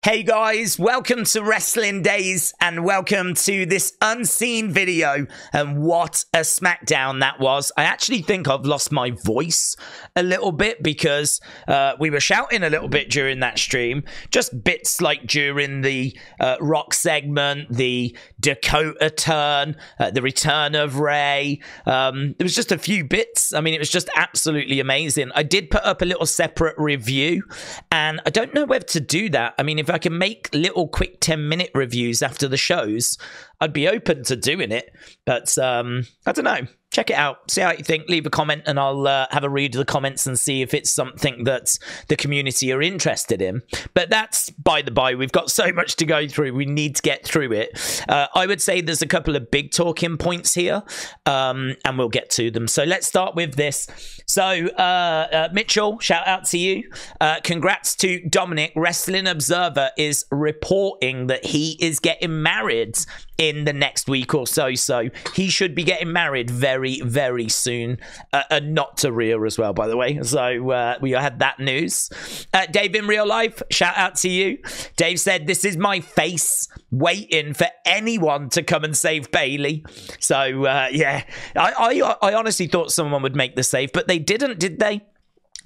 Hey guys, welcome to Wrestling Days and welcome to this unseen video, and what a Smackdown that was. I actually think I've lost my voice a little bit because we were shouting a little bit during that stream. Just bits like during the Rock segment, the Dakota turn, the return of Rey. There was just a few bits. I mean, it was just absolutely amazing. I did put up a little separate review and I don't know whether to do that. I mean, if I can make little quick 10-minute reviews after the shows, I'd be open to doing it. But I don't know. Check it out. See how you think. Leave a comment and I'll have a read of the comments and see if it's something that the community are interested in. But that's by the by. We've got so much to go through. We need to get through it. I would say there's a couple of big talking points here, and we'll get to them. So let's start with this. So Mitchell, shout out to you. Congrats to Dominik. Wrestling Observer is reporting that he is getting married in the next week or so. So he should be getting married very, very soon. And not to Rhea as well, by the way. So we had that news. Dave in real life, shout out to you. Dave said, this is my face waiting for anyone to come and save Bayley. So yeah, I honestly thought someone would make the save, but they didn't, did they?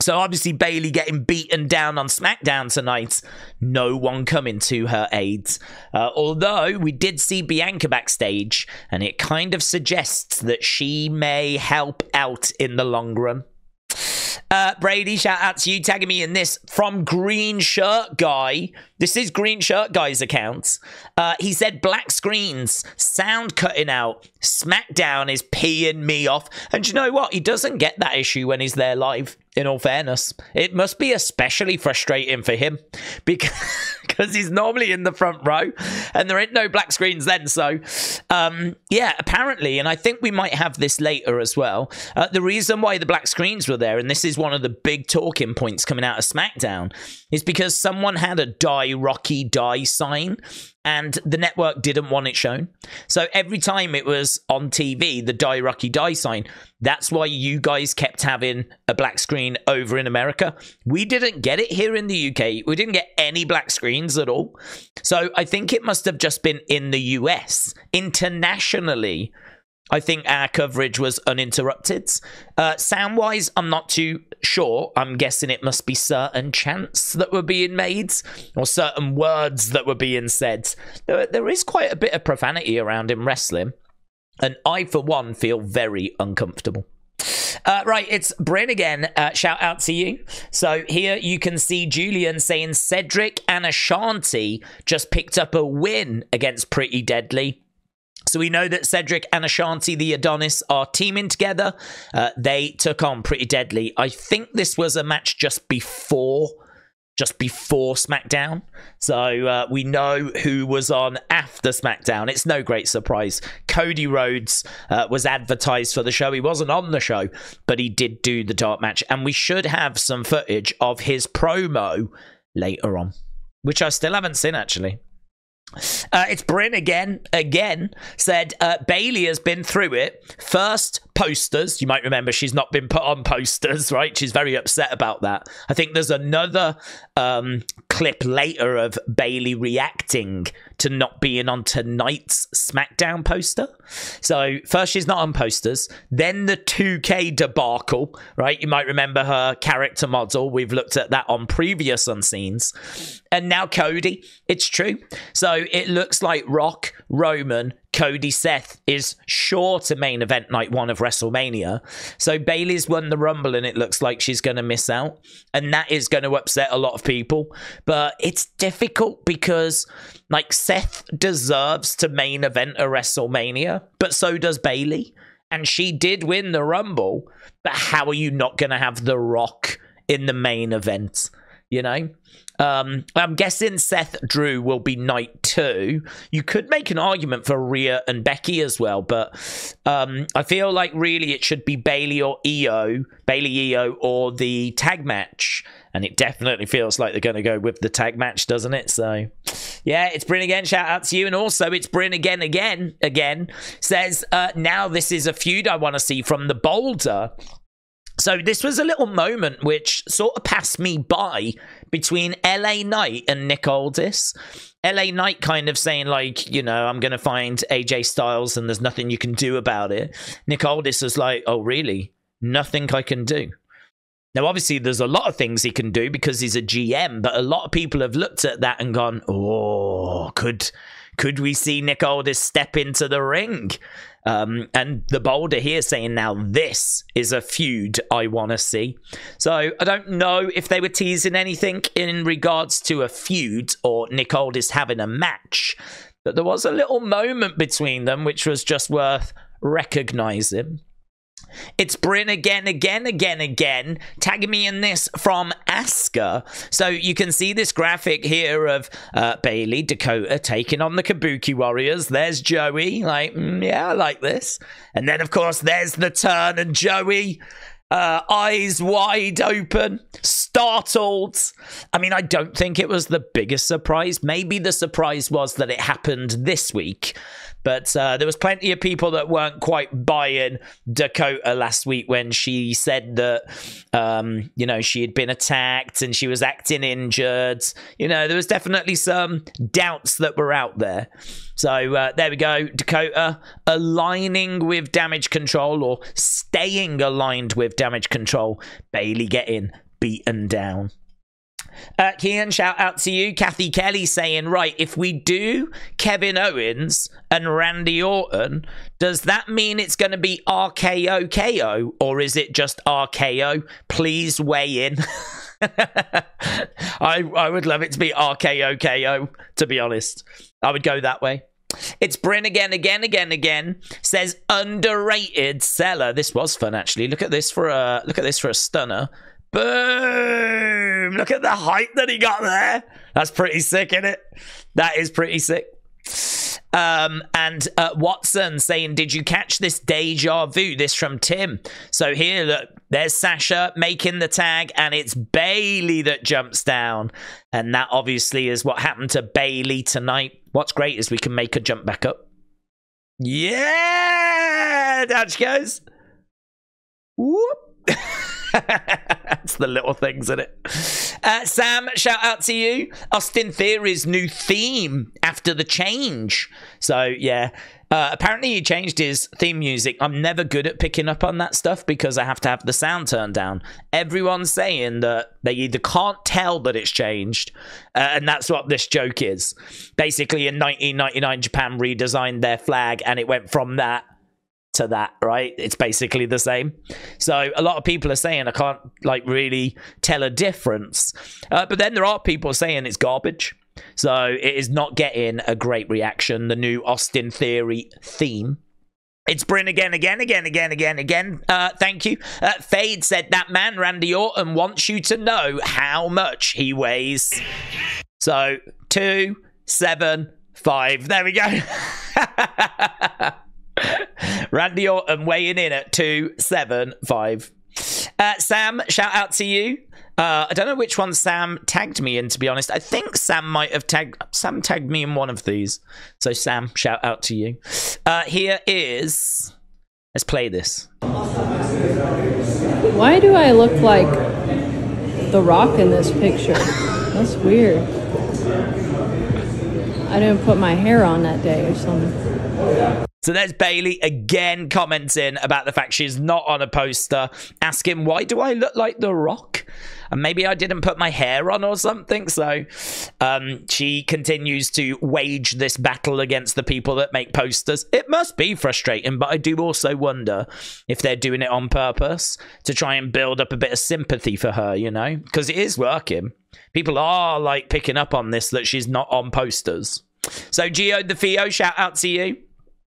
So obviously Bayley getting beaten down on SmackDown tonight. No one coming to her aid. Although we did see Bianca backstage, and it kind of suggests that she may help out in the long run. Brady, shout out to you, tagging me in this from Green Shirt Guy. This is Green Shirt Guy's account. He said, black screens, sound cutting out, SmackDown is peeing me off. And you know what? He doesn't get that issue when he's there live, in all fairness. It must be especially frustrating for him because he's normally in the front row and there ain't no black screens then. So, yeah, apparently, and I think we might have this later as well, the reason why the black screens were there, and this is one of the big talking points coming out of SmackDown, is because someone had a Die Rocky Die sign and the network didn't want it shown. So every time it was on TV, the Die Rocky Die sign, that's why you guys kept having a black screen over in America. We didn't get it here in the UK. We didn't get any black screens at all. So I think it must have just been in the US. Internationally, I think our coverage was uninterrupted. Sound-wise, I'm not too sure. I'm guessing it must be certain chants that were being made or certain words that were being said. There is quite a bit of profanity around in wrestling, and I, for one, feel very uncomfortable. Right, it's Bryn again. Shout out to you. So here you can see Julian saying Cedric and Ashante just picked up a win against Pretty Deadly. So we know that Cedric and Ashante, the Adonis, are teaming together. They took on Pretty Deadly. I think this was a match just before SmackDown. So we know who was on after SmackDown. It's no great surprise. Cody Rhodes was advertised for the show. He wasn't on the show, but he did do the dark match. And we should have some footage of his promo later on, which I still haven't seen, actually. It's Bryn again said Bayley has been through it. First, posters. You might remember she's not been put on posters, right? She's very upset about that. I think there's another clip later of Bayley reacting to not being on tonight's SmackDown poster. So first she's not on posters, then the 2K debacle, right? You might remember her character model. We've looked at that on previous Unseens. And now Cody. It's true. So it looks like Rock, Roman, Cody, Seth is sure to main event night 1 of WrestleMania. So Bayley's won the Rumble and it looks like she's going to miss out. And that is going to upset a lot of people. But it's difficult because, like, Seth deserves to main event a WrestleMania, but so does Bayley. And she did win the Rumble. But how are you not going to have The Rock in the main event? You know? I'm guessing Seth Drew will be night 2. You could make an argument for Rhea and Becky as well, but I feel like really it should be Bayley or Io, or the tag match. And it definitely feels like they're going to go with the tag match, doesn't it? So, yeah, it's Bryn again. Shout out to you. And also, it's Bryn again, says, now this is a feud I want to see from the Boulder. So this was a little moment which sort of passed me by between LA Knight and Nick Aldis. LA Knight kind of saying, like, you know, I'm going to find AJ Styles and there's nothing you can do about it. Nick Aldis is like, oh, really? Nothing I can do. Now, obviously, there's a lot of things he can do because he's a GM, but a lot of people have looked at that and gone, oh, could we see Nick Aldis step into the ring? And the Boulder here saying, now this is a feud I want to see. So I don't know if they were teasing anything in regards to a feud or Nick Aldis having a match, but there was a little moment between them which was just worth recognizing. It's Bryn again, tagging me in this from Asuka. So you can see this graphic here of Bayley, Dakota taking on the Kabuki Warriors. There's Joey, like, yeah, I like this. And then, of course, there's the turn and Joey, eyes wide open, startled. I mean, I don't think it was the biggest surprise. Maybe the surprise was that it happened this week. But there was plenty of people that weren't quite buying Dakota last week when she said that, you know, she had been attacked and she was acting injured. You know, there was definitely some doubts that were out there. So there we go. Dakota aligning with Damage Control, or staying aligned with Damage Control. Bayley getting beaten down. Kian, shout out to you. Cathy Kelley saying, right, if we do Kevin Owens and Randy Orton, does that mean it's going to be RKOKO, or is it just RKO? Please weigh in. I would love it to be RKOKO, to be honest. I would go that way. It's Bryn again. Says underrated seller. This was fun, actually. Look at this for a stunner. Boom! Look at the height that he got there. That's pretty sick, isn't it? That is pretty sick. And Watson saying, did you catch this deja vu? This from Tim. So here, look, there's Sasha making the tag, and it's Bayley that jumps down. And that obviously is what happened to Bayley tonight. What's great is we can make her jump back up. Yeah! Down she goes. Whoop! It's the little things, isn't it? Sam, shout out to you. Austin Theory's new theme after the change. So, yeah. Apparently he changed his theme music. I'm never good at picking up on that stuff because I have to have the sound turned down. Everyone's saying that they either can't tell that it's changed, and that's what this joke is. Basically, in 1999, Japan redesigned their flag, and it went from that to that, right? It's basically the same. So a lot of people are saying I can't like really tell a difference, but then there are people saying it's garbage. So it is not getting a great reaction, the new Austin Theory theme. It's Bryn again. Thank you. Fade said, that man Randy Orton wants you to know how much he weighs. So 275. There we go. Randy Orton weighing in at 275. Sam, shout out to you. I don't know which one Sam tagged me in, to be honest. I think Sam might have tagged me in one of these. So Sam, shout out to you. Here is, let's play this. Why do I look like The Rock in this picture? That's weird. I didn't put my hair on that day or something. So there's Bayley again commenting about the fact she's not on a poster, asking, why do I look like The Rock? And maybe I didn't put my hair on or something. So she continues to wage this battle against the people that make posters. It must be frustrating, but I do also wonder if they're doing it on purpose to try and build up a bit of sympathy for her, you know, because it is working. People are like picking up on this, that she's not on posters. So Gio the Theo, shout out to you.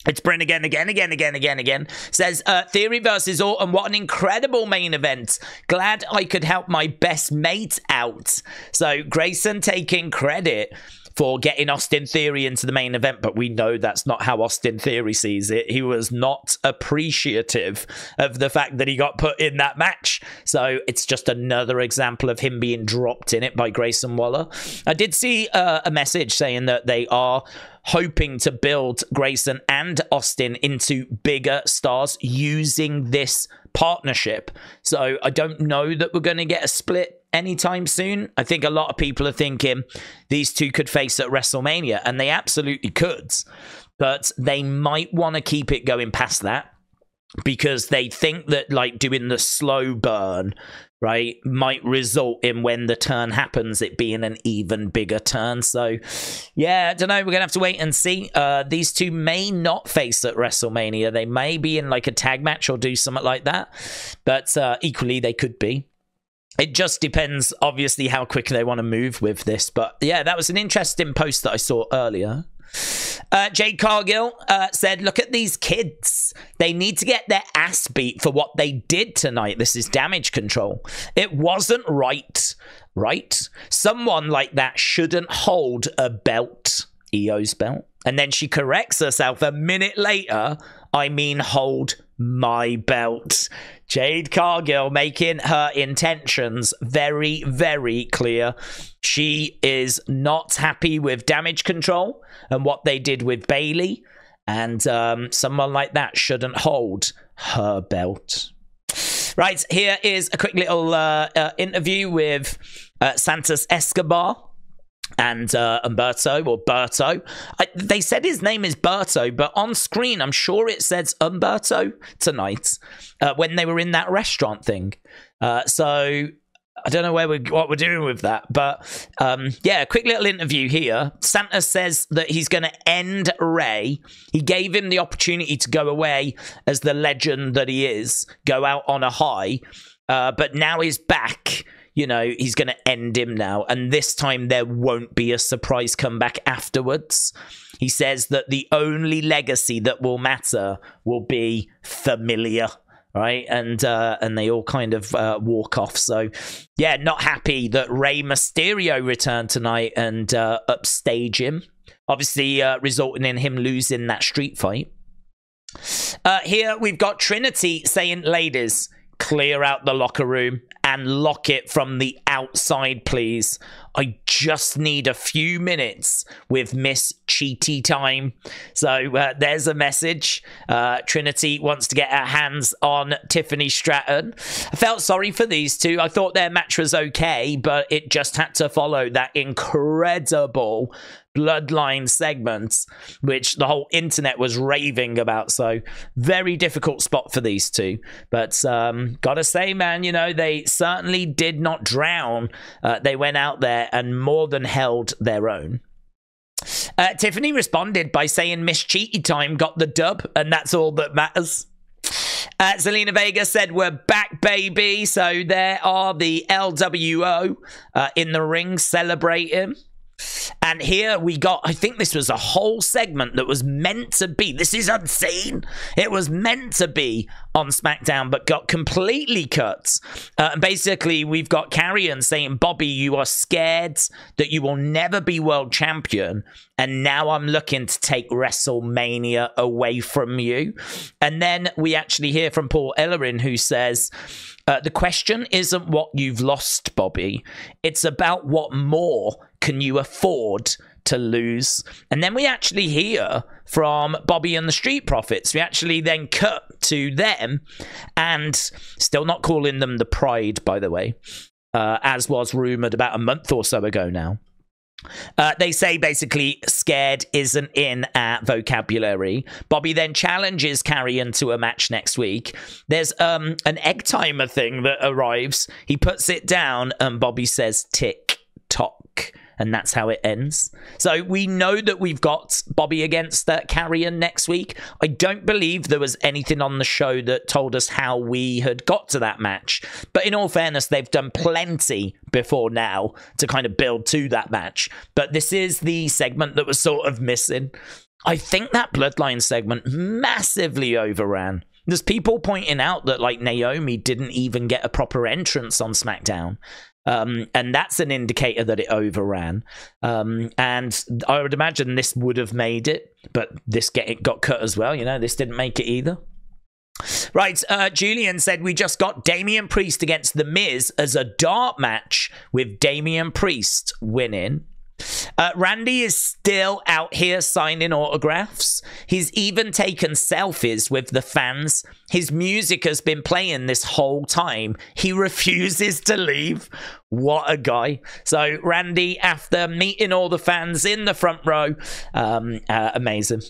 It's Bryn again. Says, Theory versus Orton, what an incredible main event. Glad I could help my best mate out. So Grayson taking credit for getting Austin Theory into the main event, but we know that's not how Austin Theory sees it. He was not appreciative of the fact that he got put in that match. So it's just another example of him being dropped in it by Grayson Waller. I did see a message saying that they are hoping to build Grayson and Austin into bigger stars using this partnership. So I don't know that we're going to get a split anytime soon. I think a lot of people are thinking these two could face at WrestleMania, and they absolutely could. But they might want to keep it going past that, because they think that like doing the slow burn, right, might result in when the turn happens, it being an even bigger turn. So, yeah, I don't know. We're going to have to wait and see. These two may not face at WrestleMania. They may be in like a tag match or do something like that. But equally, they could be. It just depends, obviously, how quick they want to move with this. But, yeah, that was an interesting post that I saw earlier. Jade Cargill said, look at these kids. They need to get their ass beat for what they did tonight. This is Damage Control. It wasn't right, right? Someone like that shouldn't hold a belt, EO's belt. And then she corrects herself a minute later. I mean, hold my belt. Jade Cargill making her intentions very, very clear. She is not happy with Damage Control and what they did with Bayley. And someone like that shouldn't hold her belt. Right, here is a quick little interview with Santos Escobar and Umberto, or Berto. They said his name is Berto, but on screen I'm sure it says Umberto tonight when they were in that restaurant thing. So I don't know what we're doing with that, but yeah, quick little interview here. Santos says that he's going to end Rey. He gave him the opportunity to go away as the legend that he is, go out on a high, but now he's back. You know, he's going to end him now. And this time there won't be a surprise comeback afterwards. He says that the only legacy that will matter will be familiar, right? And they all kind of walk off. So, yeah, not happy that Rey Mysterio returned tonight and upstage him. Obviously, resulting in him losing that street fight. Here we've got Trinity saying, ladies, clear out the locker room and lock it from the outside, please. I just need a few minutes with Miss Cheaty time. So there's a message. Trinity wants to get her hands on Tiffany Stratton. I felt sorry for these two. I thought their match was okay, but it just had to follow that incredible Bloodline segment, which the whole internet was raving about. So very difficult spot for these two. But gotta say, man, you know, they certainly did not drown. They went out there and more than held their own. Tiffany responded by saying Miss Cheaty Time got the dub, and that's all that matters. Zelina Vega said, we're back, baby. So there are the LWO in the ring celebrating. And here we got, I think this was a whole segment that was meant to be, this is unseen, it was meant to be on SmackDown, but got completely cut. Basically, we've got Carrion saying, Bobby, you are scared that you will never be world champion, and now I'm looking to take WrestleMania away from you. And then we actually hear from Paul Ellering, who says, the question isn't what you've lost, Bobby. It's about what more can you afford to lose. And then we actually hear from Bobby and the Street Profits. We actually then cut to them, and still not calling them the Pride, by the way, as was rumored about a month or so ago now. They say basically scared isn't in our vocabulary. Bobby then challenges Carrion to a match next week. There's an egg timer thing that arrives. He puts it down and Bobby says tick tock. And that's how it ends. So we know that we've got Bobby against Carrion next week. I don't believe there was anything on the show that told us how we had got to that match. But in all fairness, they've done plenty before now to kind of build to that match. But this is the segment that was sort of missing. I think that Bloodline segment massively overran. There's people pointing out that like Naomi didn't even get a proper entrance on SmackDown. And that's an indicator that it overran. And I would imagine this would have made it, but it got cut as well. You know, this didn't make it either. Right, Julian said, we just got Damian Priest against The Miz as a dart match with Damian Priest winning. Randy is still out here signing autographs. He's even taken selfies with the fans. His music has been playing this whole time. He refuses to leave. What a guy. So Randy, after meeting all the fans in the front row, amazing.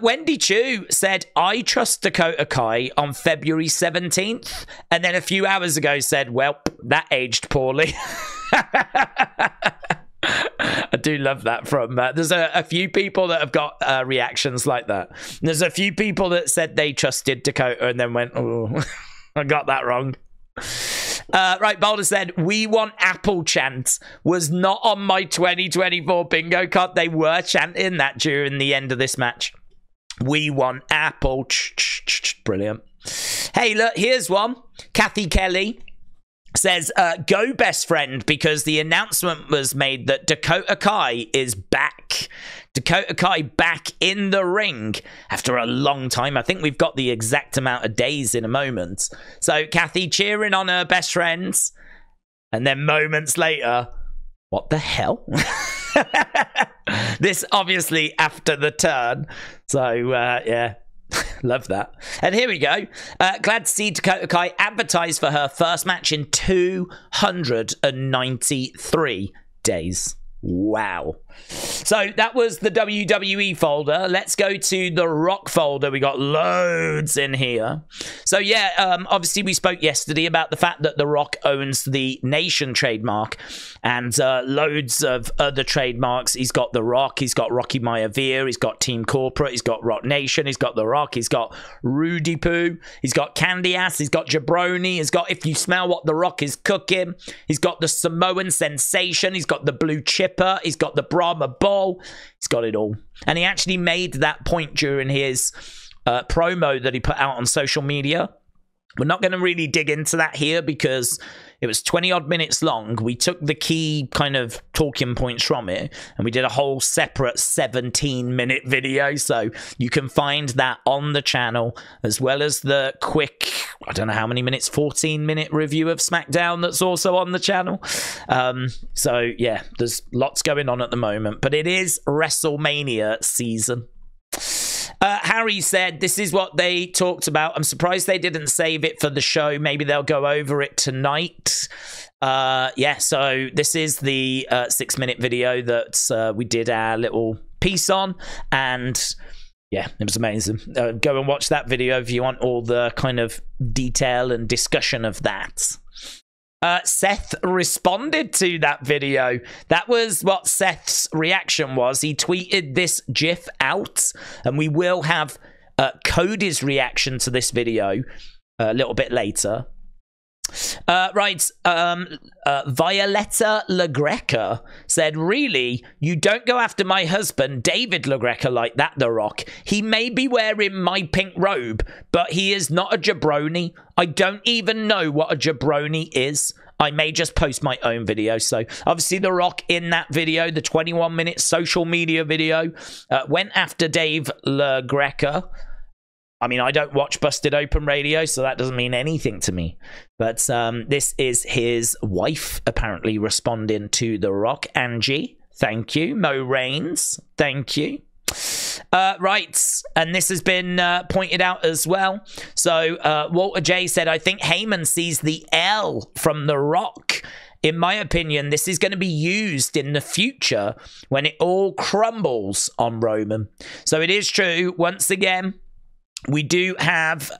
Wendy Choo said, I trust Dakota Kai on February 17th. And then a few hours ago said, well, that aged poorly. I do love that from there's a few people that have got reactions like that. There's a few people that said they trusted Dakota and then went, oh, I got that wrong. Right, Boulder said, we want Apple chant was not on my 2024 bingo card. They were chanting that during the end of this match. We want Apple. Brilliant. Hey, look, here's one. Cathy Kelley says, go best friend, because the announcement was made that Dakota Kai is back. Dakota Kai back in the ring after a long time. I think we've got the exact amount of days in a moment. So Cathy cheering on her best friends. And then moments later, what the hell? This obviously after the turn. So, yeah. Love that. And here we go. Glad to see Dakota Kai advertise for her first match in 293 days. Wow. So that was the WWE folder. Let's go to the Rock folder. We got loads in here. So yeah, obviously we spoke yesterday about the fact that the Rock owns the Nation trademark and loads of other trademarks. He's got the Rock, he's got Rocky Maivia, he's got Team Corporate, he's got Rock Nation, he's got the Rock, he's got Rudy Poo, he's got Candy Ass, he's got Jabroni, he's got If You Smell What the Rock Is Cooking, he's got the Samoan Sensation, he's got the Blue Chipper, he's got the Brahma Bull, he's got it all. And he actually made that point during his promo that he put out on social media. We're not going to really dig into that here because it was 20 odd minutes long. We took the key kind of talking points from it and we did a whole separate 17-minute video. So you can find that on the channel, as well as the quick, I don't know how many minutes, 14-minute review of SmackDown that's also on the channel. So yeah, there's lots going on at the moment, but it is WrestleMania season. Harry said, this is what they talked about. I'm surprised they didn't save it for the show. Maybe they'll go over it tonight. Yeah, so this is the 6-minute video that we did our little piece on. And yeah, it was amazing. Go and watch that video if you want all the kind of detail and discussion of that. Seth responded to that video. That was what Seth's reaction was. He tweeted this GIF out, and we will have Cody's reaction to this video a little bit later. Right, Violetta LaGreca said, really, you don't go after my husband, David LaGreca, like that, The Rock. He may be wearing my pink robe, but he is not a jabroni. I don't even know what a jabroni is. I may just post my own video. So obviously The Rock in that video, the 21-minute social media video, went after Dave LaGreca. I mean, I don't watch Busted Open Radio, so that doesn't mean anything to me. But this is his wife apparently responding to The Rock. Angie, thank you. Mo Reigns, thank you. Right, and this has been pointed out as well. So Walter J said, I think Heyman sees the L from The Rock. In my opinion, this is going to be used in the future when it all crumbles on Roman. So it is true, once again, we do have,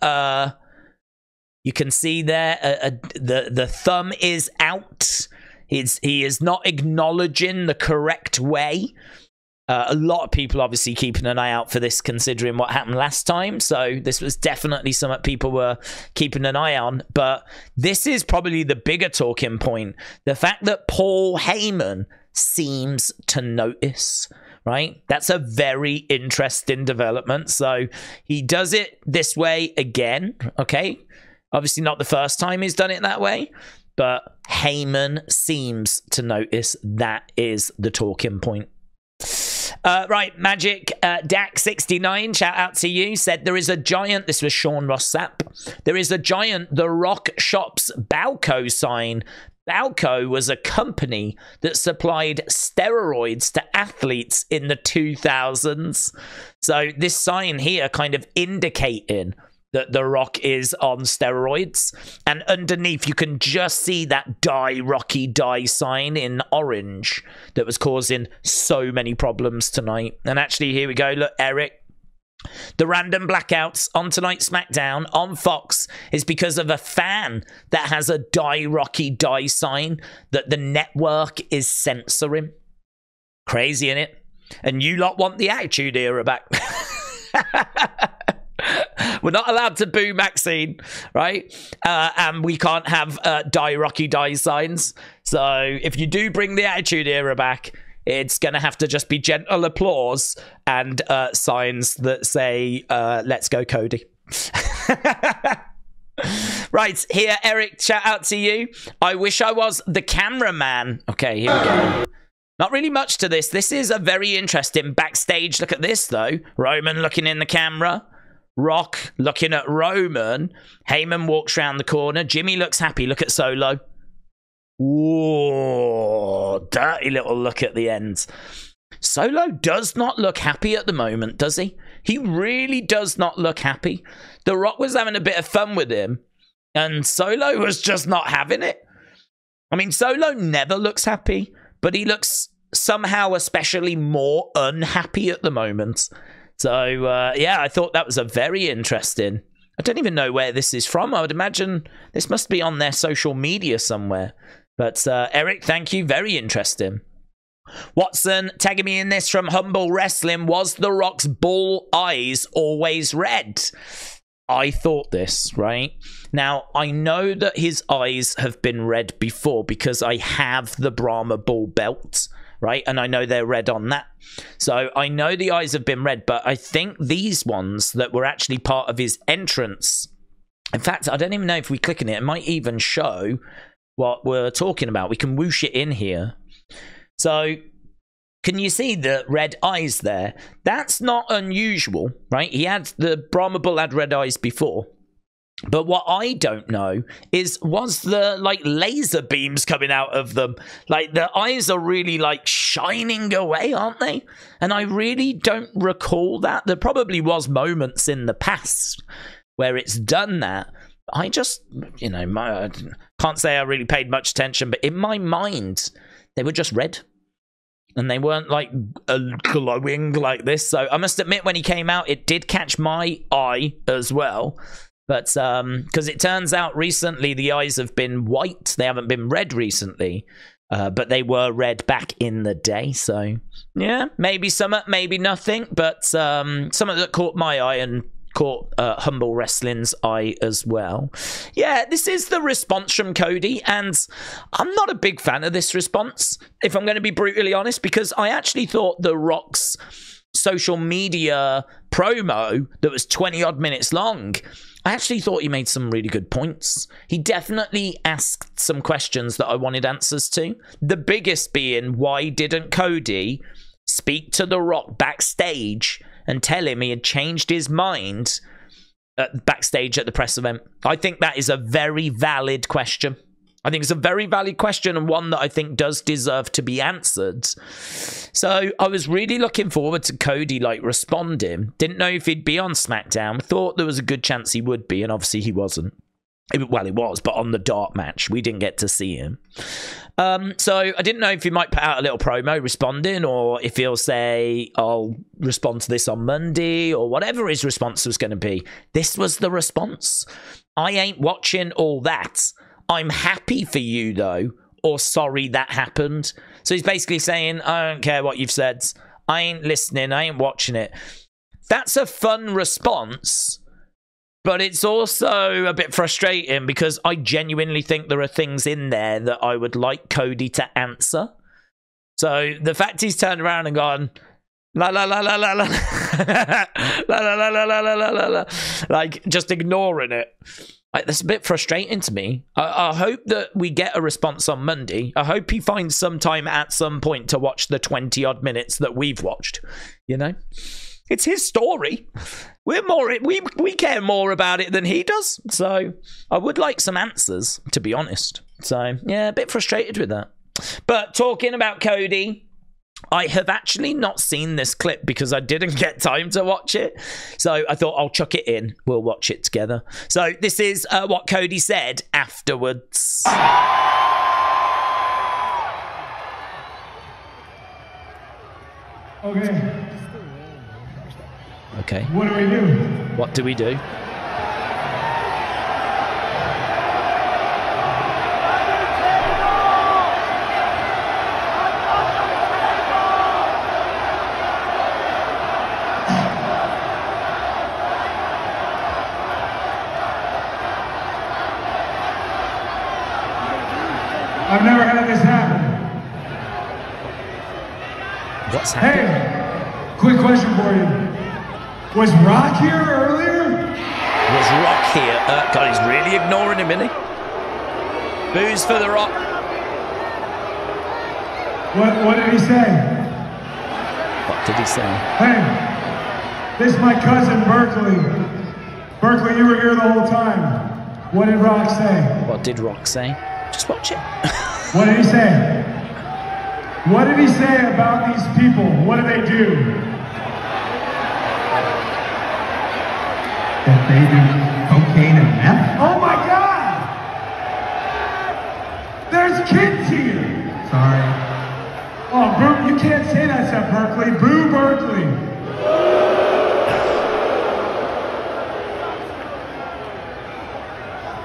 you can see there, the thumb is out. He is not acknowledging the correct way. A lot of people obviously keeping an eye out for this, considering what happened last time. So this was definitely something people were keeping an eye on. But this is probably the bigger talking point. The fact that Paul Heyman seems to notice, right? That's a very interesting development. So he does it this way again, okay? Obviously not the first time he's done it that way, but Heyman seems to notice. That is the talking point. Right, Magic Dak69, shout out to you, said there is a giant, this was Sean Ross Sapp, there is a giant The Rock Shops Balco sign Balco was a company that supplied steroids to athletes in the 2000s. So this sign here kind of indicating that The Rock is on steroids. And underneath, you can just see that die, Rocky, die sign in orange that was causing so many problems tonight. And actually, here we go. Look, Eric. The random blackouts on tonight's SmackDown on Fox is because of a fan that has a die, Rocky, die sign that the network is censoring. Crazy, innit? And you lot want the Attitude Era back. We're not allowed to boo Maxine, right? And we can't have die, Rocky, die signs. So if you do bring the Attitude Era back, it's going to have to just be gentle applause and signs that say, let's go, Cody. Right, here, Eric, shout out to you. I wish I was the cameraman. Okay, here we go. Not really much to this. This is a very interesting backstage. Look at this, though. Roman looking in the camera. Rock looking at Roman. Heyman walks around the corner. Jimmy looks happy. Look at Solo. Whoa, dirty little look at the end. Solo does not look happy at the moment, does he? He really does not look happy. The Rock was having a bit of fun with him, and Solo was just not having it. I mean, Solo never looks happy, but he looks somehow especially more unhappy at the moment. So, yeah, I thought that was a very interesting. I don't even know where this is from. I would imagine this must be on their social media somewhere. But, Eric, thank you. Very interesting. Watson tagging me in this from Humble Wrestling. Was The Rock's bull eyes always red? I thought this, right? Now, I know that his eyes have been red before because I have the Brahma Bull belt, right? And I know they're red on that. So I know the eyes have been red, but I think these ones that were actually part of his entrance. In fact, I don't even know if we click on it. It might even show what we're talking about. We can whoosh it in here. So can you see the red eyes there? That's not unusual, right? He had the Brahma Bull had red eyes before. But what I don't know is, was the like laser beams coming out of them? Like the eyes are really like shining away, aren't they? And I really don't recall that. There probably was moments in the past where it's done that. I just, you know, I can't say I really paid much attention, but in my mind, they were just red. And they weren't like glowing like this. So I must admit, when he came out, it did catch my eye as well. But because it turns out recently the eyes have been white. They haven't been red recently. But they were red back in the day. So yeah, maybe some, maybe nothing. But something that caught my eye and caught Humble Wrestling's eye as well. Yeah, this is the response from Cody, and I'm not a big fan of this response, if I'm going to be brutally honest, because I actually thought The Rock's social media promo that was 20 odd minutes long, I actually thought he made some really good points. He definitely asked some questions that I wanted answers to. The biggest being, why didn't Cody speak to The Rock backstage and tell him he had changed his mind backstage at the press event? I think that is a very valid question. I think it's a very valid question, and one that I think does deserve to be answered. So I was really looking forward to Cody like responding. Didn't know if he'd be on SmackDown. Thought there was a good chance he would be, and obviously he wasn't. Well, he was, but on the dark match, we didn't get to see him. So I didn't know if he might put out a little promo responding, or if he'll say, I'll respond to this on Monday, or whatever his response was going to be. This was the response. I ain't watching all that. I'm happy for you, though, or sorry that happened. So he's basically saying, I don't care what you've said. I ain't listening. I ain't watching it. That's a fun response. But it's also a bit frustrating because I genuinely think there are things in there that I would like Cody to answer. So the fact he's turned around and gone, la la la la la la, la la la la la la la la, like just ignoring it. Like, that's a bit frustrating to me. I hope that we get a response on Monday. I hope he finds some time at some point to watch the 20 odd minutes that we've watched, you know? It's his story. We care more about it than he does. So I would like some answers, to be honest. So yeah, a bit frustrated with that. But talking about Cody, I have actually not seen this clip because I didn't get time to watch it. So I thought I'll chuck it in. We'll watch it together. So this is what Cody said afterwards. Okay. What do we do? What do we do? I've never had this happen. What's happening? Hey, quick question for you. Was Rock here earlier? Was Rock here? God, he's really ignoring him, isn't he? Booze for The Rock. What did he say? What did he say? Hey, this is my cousin Berkeley. Berkeley, you were here the whole time. What did Rock say? What did Rock say? Just watch it. What did he say? What did he say about these people? What did they do? That they do cocaine and meth? Oh my God! There's kids here! Sorry. Oh, boo, you can't say that, Seth Berkeley. Boo Berkeley.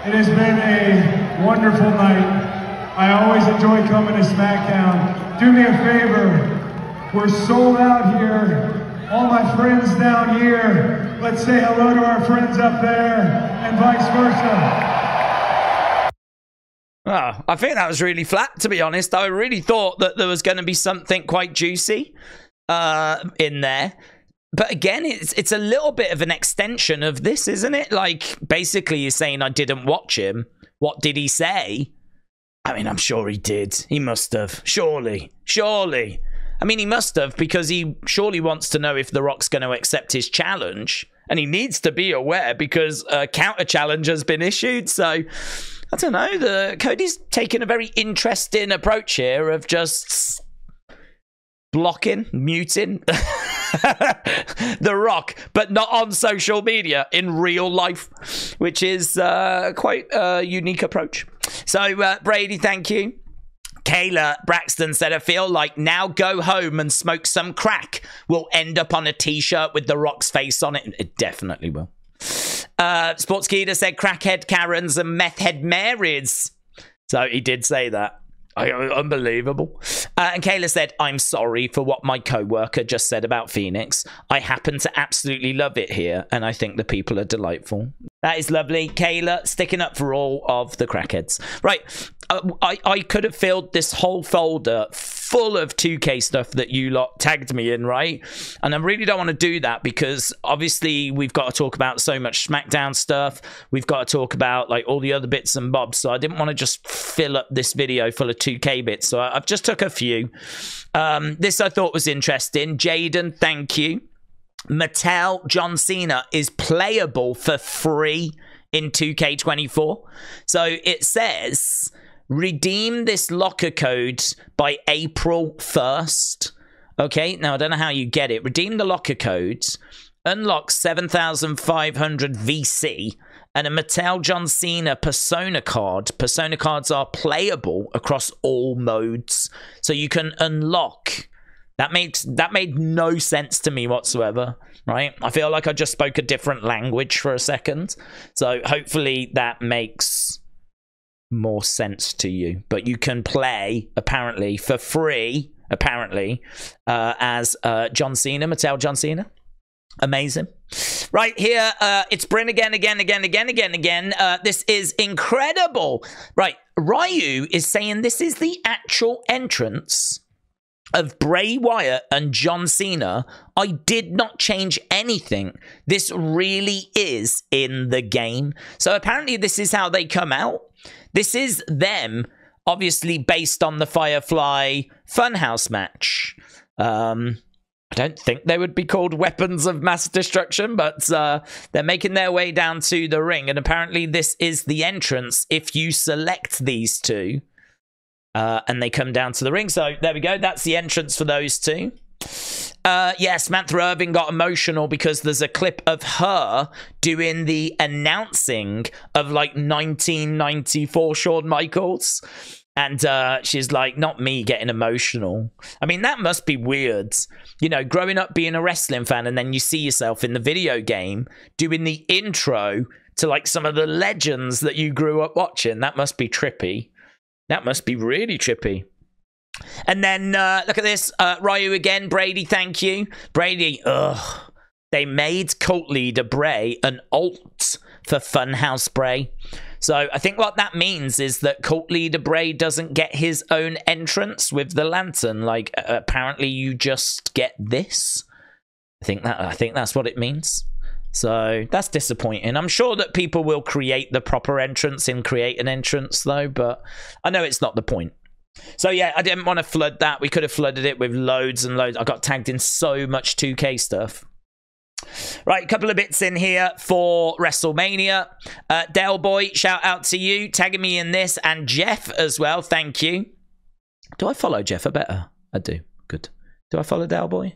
It has been a wonderful night. I always enjoy coming to SmackDown. Do me a favor. We're sold out here. All my friends down here. Let's say hello to our friends up there and vice versa. Oh, I think that was really flat, to be honest. I really thought that there was going to be something quite juicy in there. But again, it's a little bit of an extension of this, isn't it? Like, basically, you're saying I didn't watch him. What did he say? I mean, I'm sure he did. He must have. Surely. Surely. I mean, he must have, because he surely wants to know if The Rock's going to accept his challenge. And he needs to be aware because a counter challenge has been issued. So, I don't know. Cody's taking a very interesting approach here of just blocking, muting The Rock, but not on social media, in real life, which is quite a unique approach. So, Brady, thank you. Kayla Braxton said, I feel like now go home and smoke some crack will end up on a t-shirt with The Rock's face on it. It definitely will. Sports Keeda said, crackhead Karens and meth head Marys. So he did say that. Unbelievable. And Kayla said, I'm sorry for what my co-worker just said about Phoenix. I happen to absolutely love it here, and I think the people are delightful. That is lovely. Kayla, sticking up for all of the crackheads. Right. I could have filled this whole folder full of 2K stuff that you lot tagged me in, right? And I really don't want to do that because obviously we've got to talk about so much SmackDown stuff. We've got to talk about like all the other bits and bobs. So I didn't want to just fill up this video full of 2K bits. So I've just took a few. This I thought was interesting. Jaden, thank you. Mattel John Cena is playable for free in 2K24. So it says, redeem this locker code by April 1st. Okay, now I don't know how you get it. Redeem the locker codes, unlock 7,500 VC, and a Mattel John Cena Persona card. Persona cards are playable across all modes. So you can unlock... That made no sense to me whatsoever, right? I feel like I just spoke a different language for a second. So hopefully that makes more sense to you. But you can play, apparently, for free, apparently, as John Cena, Mattel John Cena. Amazing. Right here, it's Bryn again. This is incredible. Right, Ryu is saying this is the actual entrance of Bray Wyatt and John Cena. I did not change anything. This really is in the game. So apparently this is how they come out. This is them, obviously based on the Firefly Funhouse match. I don't think they would be called weapons of mass destruction, but they're making their way down to the ring. And apparently this is the entrance if you select these two. And they come down to the ring. So there we go. That's the entrance for those two. Yeah, Samantha Irvin got emotional because there's a clip of her doing the announcing of like 1994 Shawn Michaels. And she's like, not me getting emotional. I mean, that must be weird. You know, growing up being a wrestling fan and then you see yourself in the video game doing the intro to like some of the legends that you grew up watching. That must be trippy. That must be really trippy. And then, look at this. Ryu again. Brady, thank you. Brady, ugh. They made cult leader Bray an alt for Funhouse Bray. So I think what that means is that cult leader Bray doesn't get his own entrance with the lantern. Like, apparently you just get this. I think that's what it means. So that's disappointing. I'm sure that people will create the proper entrance and create an entrance though, but I know it's not the point. So yeah, I didn't want to flood that. We could have flooded it with loads and loads. I got tagged in so much 2K stuff. Right, a couple of bits in here for WrestleMania. Dale Boy, shout out to you, tagging me in this, and Jeff as well, thank you. Do I follow Jeff? I better. I do. Good. Do I follow Dale Boy?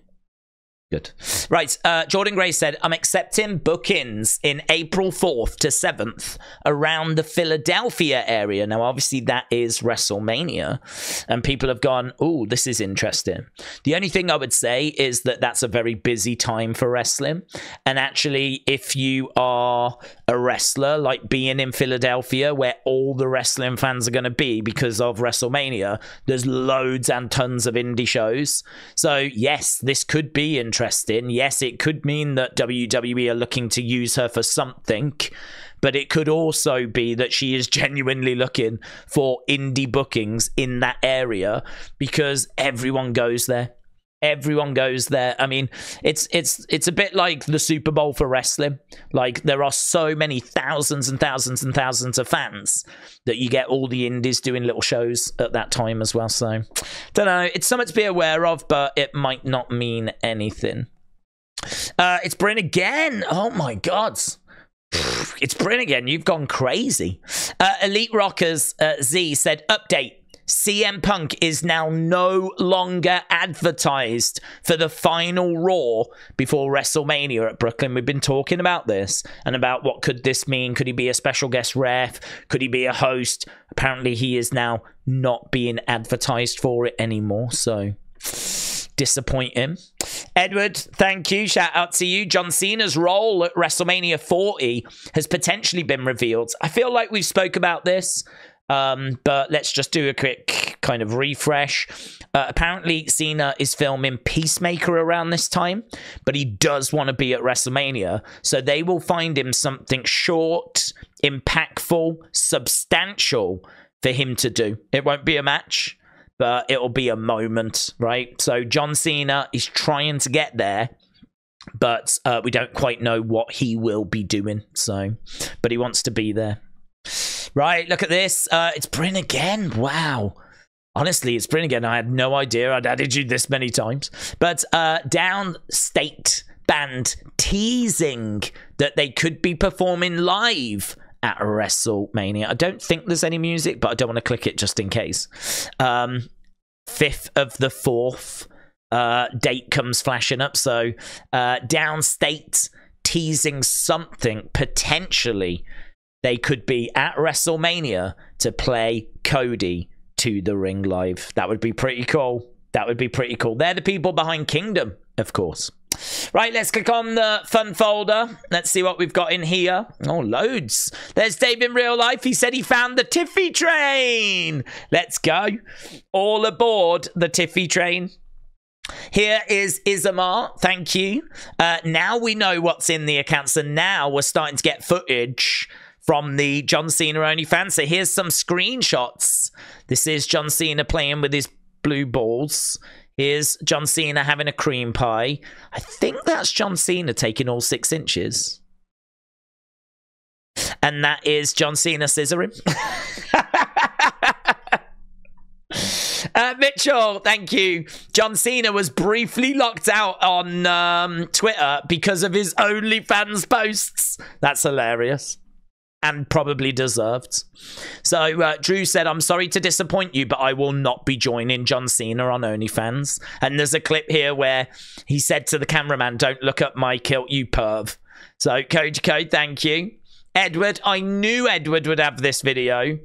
Good. Right, Jordynne Grace said, I'm accepting bookings in April 4th to 7th around the Philadelphia area. Now, obviously, that is WrestleMania. And people have gone, oh, this is interesting. The only thing I would say is that that's a very busy time for wrestling. And actually, if you are a wrestler, like being in Philadelphia, where all the wrestling fans are going to be because of WrestleMania, there's loads and tons of indie shows. So, yes, this could be interesting. Yes, it could mean that WWE are looking to use her for something, but it could also be that she is genuinely looking for indie bookings in that area because everyone goes there. Everyone goes there. I mean, it's a bit like the Super Bowl for wrestling. Like, there are so many thousands and thousands and thousands of fans that you get all the indies doing little shows at that time as well. So, don't know. It's something to be aware of, but it might not mean anything. It's Bryn again. Oh, my God. It's Bryn again. You've gone crazy. Elite Rockers Z said, update. CM Punk is now no longer advertised for the final Raw before WrestleMania at Brooklyn. We've been talking about this and about what could this mean. Could he be a special guest ref? Could he be a host? Apparently he is now not being advertised for it anymore. So disappointing. Edward, thank you. Shout out to you. John Cena's role at WrestleMania 40 has potentially been revealed. I feel like we've spoke about this. But let's just do a quick kind of refresh. Apparently, Cena is filming Peacemaker around this time, but he does want to be at WrestleMania. So they will find him something short, impactful, substantial for him to do. It won't be a match, but it'll be a moment, right? So John Cena is trying to get there, but we don't quite know what he will be doing. So, but he wants to be there. Right, look at this. It's Bryn again. Wow. Honestly, it's Bryn again. I had no idea I'd added you this many times. But Downstate Band teasing that they could be performing live at WrestleMania. I don't think there's any music, but I don't want to click it just in case. 5th of the 4th date comes flashing up. So Downstate teasing something potentially. They could be at WrestleMania to play Cody to the ring live. That would be pretty cool. That would be pretty cool. They're the people behind Kingdom, of course. Right, let's click on the fun folder. Let's see what we've got in here. Oh, loads. There's Dave in real life. He said he found the Tiffy Train. Let's go. All aboard the Tiffy Train. Here is Ismar. Thank you. Now we know what's in the accounts, and now we're starting to get footage from the John Cena OnlyFans. So here's some screenshots. This is John Cena playing with his blue balls. Here's John Cena having a cream pie. I think that's John Cena taking all 6 inches. And that is John Cena scissoring. Matt Mitchell, thank you. John Cena was briefly locked out on Twitter because of his OnlyFans posts. That's hilarious. And probably deserved. So Drew said, I'm sorry to disappoint you, but I will not be joining John Cena on OnlyFans. And there's a clip here where he said to the cameraman, don't look up my kilt, you perv. So Code, thank you. Edward, I knew Edward would have this video.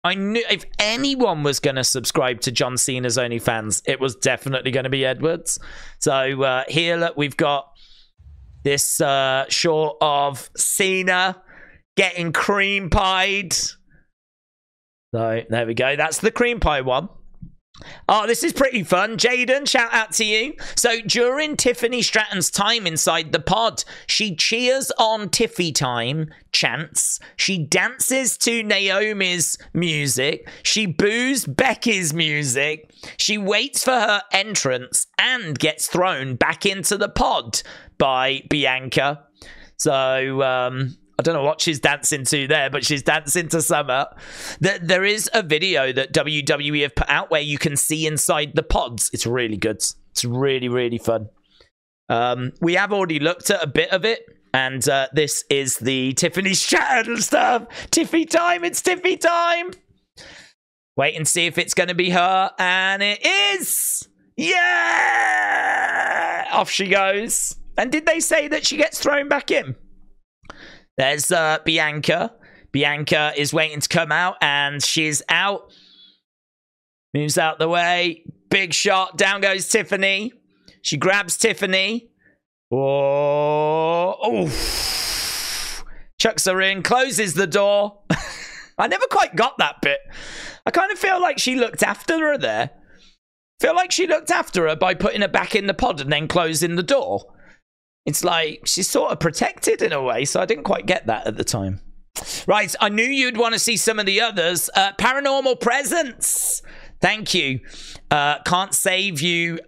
I knew if anyone was going to subscribe to John Cena's OnlyFans, it was definitely going to be Edward's. So here, look, we've got this shot of Cena getting cream pied. So there we go. That's the cream pie one. Oh, this is pretty fun. Jaden, shout out to you. So during Tiffany Stratton's time inside the pod, she cheers on Tiffy time, chants. She dances to Naomi's music. She boos Becky's music. She waits for her entrance and gets thrown back into the pod by Bianca. So, I don't know what she's dancing to there, but she's dancing to summer. There is a video that WWE have put out where you can see inside the pods. It's really good. It's really, really fun. We have already looked at a bit of it, and this is the Tiffany Stratton stuff. Tiffy time, it's Tiffy time. Wait and see if it's going to be her, and it is. Yeah! Off she goes. And did they say that she gets thrown back in? There's Bianca. Bianca is waiting to come out, and she's out. Moves out the way. Big shot. Down goes Tiffany. She grabs Tiffany. Oh, oof. Chucks her in. Closes the door. I never quite got that bit. I kind of feel like she looked after her there. Feel like she looked after her by putting her back in the pod and then closing the door. It's like she's sort of protected in a way, so I didn't quite get that at the time. Right, I knew you'd want to see some of the others. Paranormal Presence. Thank you. Can't save you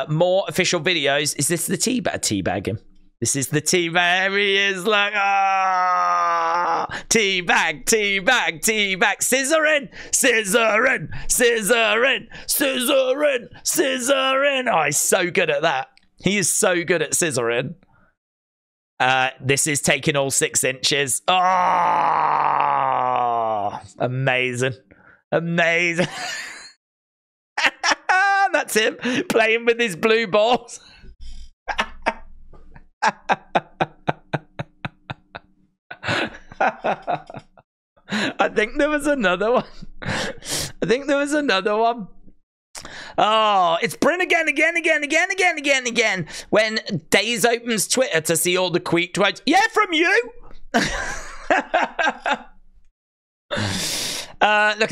more official videos. Is this the teabagging? This is the teabag. He is like, ah, teabag, teabag, teabag. Scissoring, scissoring, scissoring, scissoring, scissoring. Oh, he's so good at that. He is so good at scissoring. This is taking all 6 inches. Oh, amazing. Amazing. That's him playing with his blue balls. I think there was another one. Oh, it's Bryn again. When Daze opens Twitter to see all the tweet tweets. Yeah, from you. Look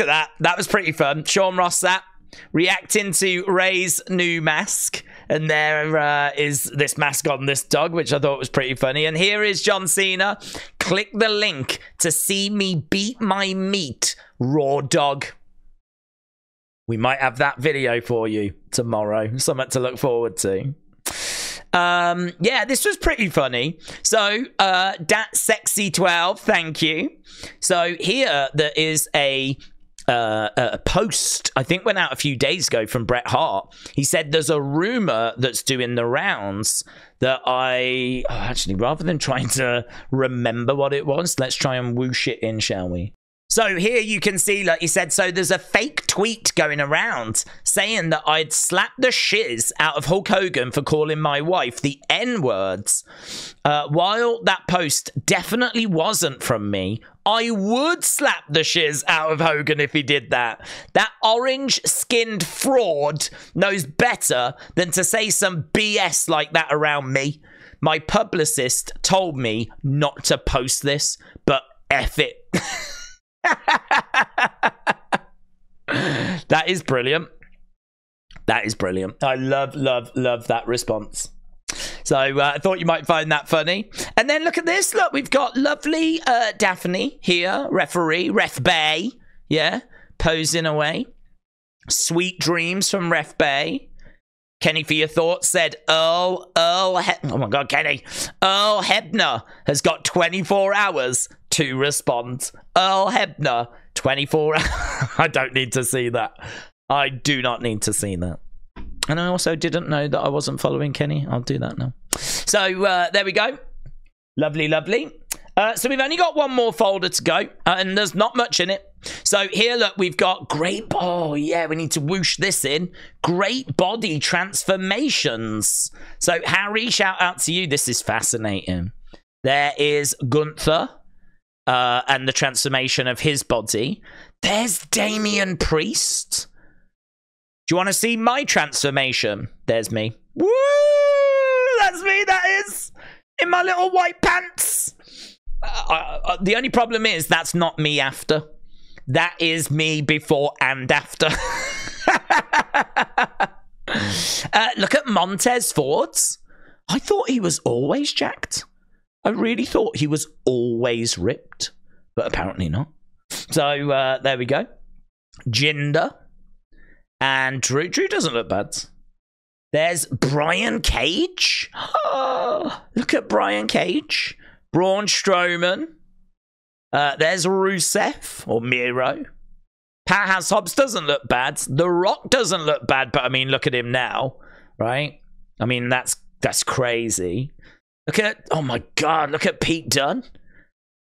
at that. That was pretty fun. Sean Ross that. Reacting to Rey's new mask. And there is this mask on this dog, which I thought was pretty funny. And here is John Cena. Click the link to see me beat my meat, raw dog. We might have that video for you tomorrow. Something to look forward to. Yeah, this was pretty funny. So, Dat Sexy 12, thank you. So here there is a post, I think went out a few days ago from Bret Hart. He said there's a rumor that's doing the rounds that actually, rather than trying to remember what it was, let's try and whoosh it in, shall we? So here you can see, like he said, so there's a fake tweet going around saying that I'd slap the shiz out of Hulk Hogan for calling my wife the N-words. While that post definitely wasn't from me, I would slap the shiz out of Hogan if he did that. That orange-skinned fraud knows better than to say some BS like that around me. My publicist told me not to post this, but F it. That is brilliant. That is brilliant. I love that response. So I thought you might find that funny. And then look at this. Look, we've got lovely Daphne here, referee, Ref Bay. Yeah, posing away. Sweet dreams from Ref Bay. Kenny, for your thoughts, said oh my God, Kenny. Earl Hebner has got 24 hours to respond. Earl Hebner, 24 hours. I don't need to see that. I do not need to see that. And I also didn't know that I wasn't following Kenny. I'll do that now. So there we go. Lovely, lovely. So we've only got one more folder to go, and there's not much in it. So here, look, we've got great... Oh, yeah, we need to whoosh this in. Great body transformations. So, Harry, shout out to you. This is fascinating. There is Gunther and the transformation of his body. There's Damian Priest. Do you want to see my transformation? There's me. Woo! That's me, that is. In my little white pants. The only problem is that's not me after. That is me before and after. Look at Montez Ford's. I thought he was always jacked. I really thought he was always ripped, but apparently not. So there we go. Jinder and Drew. Drew doesn't look bad. There's Brian Cage. Oh, look at Brian Cage. Braun Strowman. There's Rusev or Miro. Powerhouse Hobbs doesn't look bad. The Rock doesn't look bad, but I mean, look at him now, right? I mean, that's crazy. Look at, oh my God, look at Pete Dunne.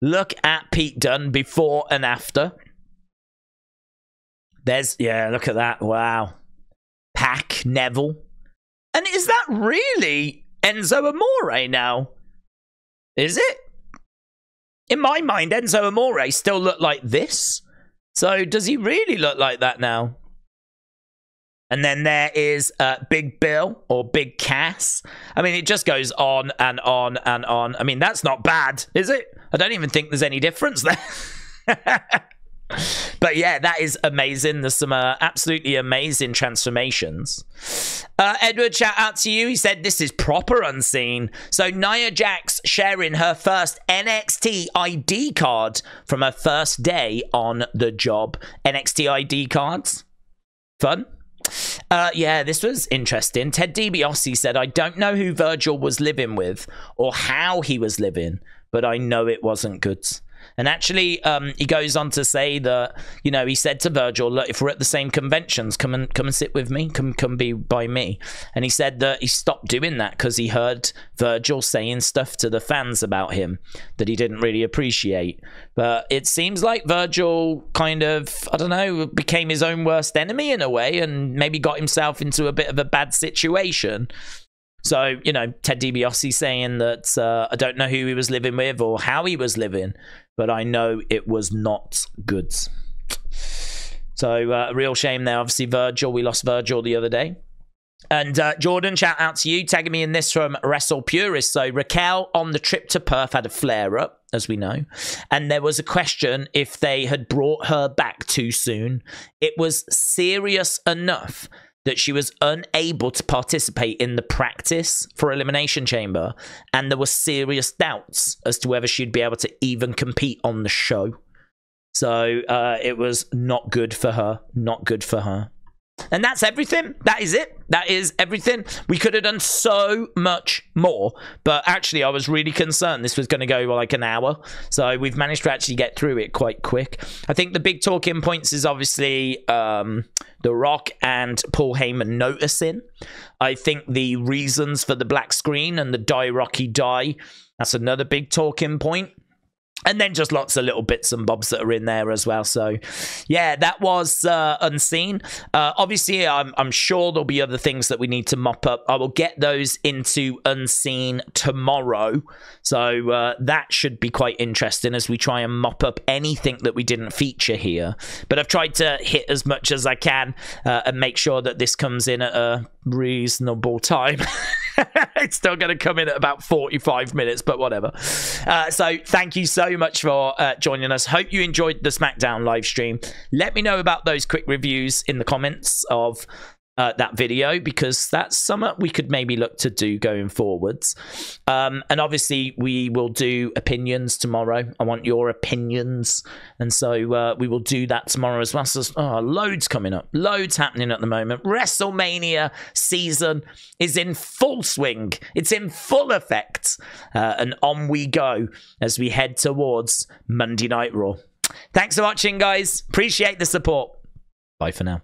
Look at Pete Dunne before and after. There's, yeah, look at that. Wow. Pac, Neville. And is that really Enzo Amore now? Is it? In my mind, Enzo Amore still looked like this. So does he really look like that now? And then there is Big Bill or Big Cass. I mean, it just goes on and on and on. I mean, that's not bad, is it? I don't even think there's any difference there. But yeah, that is amazing. There's some absolutely amazing transformations. Edward, shout out to you. He said, this is proper unseen. So Nia Jax sharing her first NXT ID card from her first day on the job. NXT ID cards. Fun. Yeah, this was interesting. Ted DiBiase said, I don't know who Virgil was living with or how he was living, but I know it wasn't good. And actually, he goes on to say that, you know, he said to Virgil, look, if we're at the same conventions, come and sit with me, come be by me. And he said that he stopped doing that because he heard Virgil saying stuff to the fans about him that he didn't really appreciate. But it seems like Virgil kind of, I don't know, became his own worst enemy in a way and maybe got himself into a bit of a bad situation. So, you know, Ted DiBiase saying that I don't know who he was living with or how he was living, but I know it was not good. So, a real shame there. Obviously, Virgil, we lost Virgil the other day. And Jordan, shout out to you, tagging me in this from Wrestle Purist. So, Raquel on the trip to Perth had a flare-up, as we know. And there was a question if they had brought her back too soon. It was serious enough that she was unable to participate in the practice for Elimination Chamber, and there were serious doubts as to whether she'd be able to even compete on the show. So it was not good for her. Not good for her. And that's everything. That is it. That is everything. We could have done so much more, but actually I was really concerned this was going to go like an hour. So we've managed to actually get through it quite quick. I think the big talking points is obviously The Rock and Paul Heyman noticing. I think the reasons for the black screen and the Die Rocky Die, that's another big talking point. And then just lots of little bits and bobs that are in there as well. So, yeah, that was unseen. Obviously, I'm sure there'll be other things that we need to mop up. I will get those into unseen tomorrow. So that should be quite interesting as we try and mop up anything that we didn't feature here. But I've tried to hit as much as I can and make sure that this comes in at a reasonable time. It's still going to come in at about 45 minutes, but whatever. So thank you so much for joining us. Hope you enjoyed the SmackDown live stream. Let me know about those quick reviews in the comments of that video, because that's something we could maybe look to do going forwards. And obviously we will do opinions tomorrow. I want your opinions, and so we will do that tomorrow as well. So loads coming up, loads happening at the moment. WrestleMania season is in full swing, it's in full effect, and on we go as we head towards Monday Night Raw. Thanks for watching, guys. Appreciate the support. Bye for now.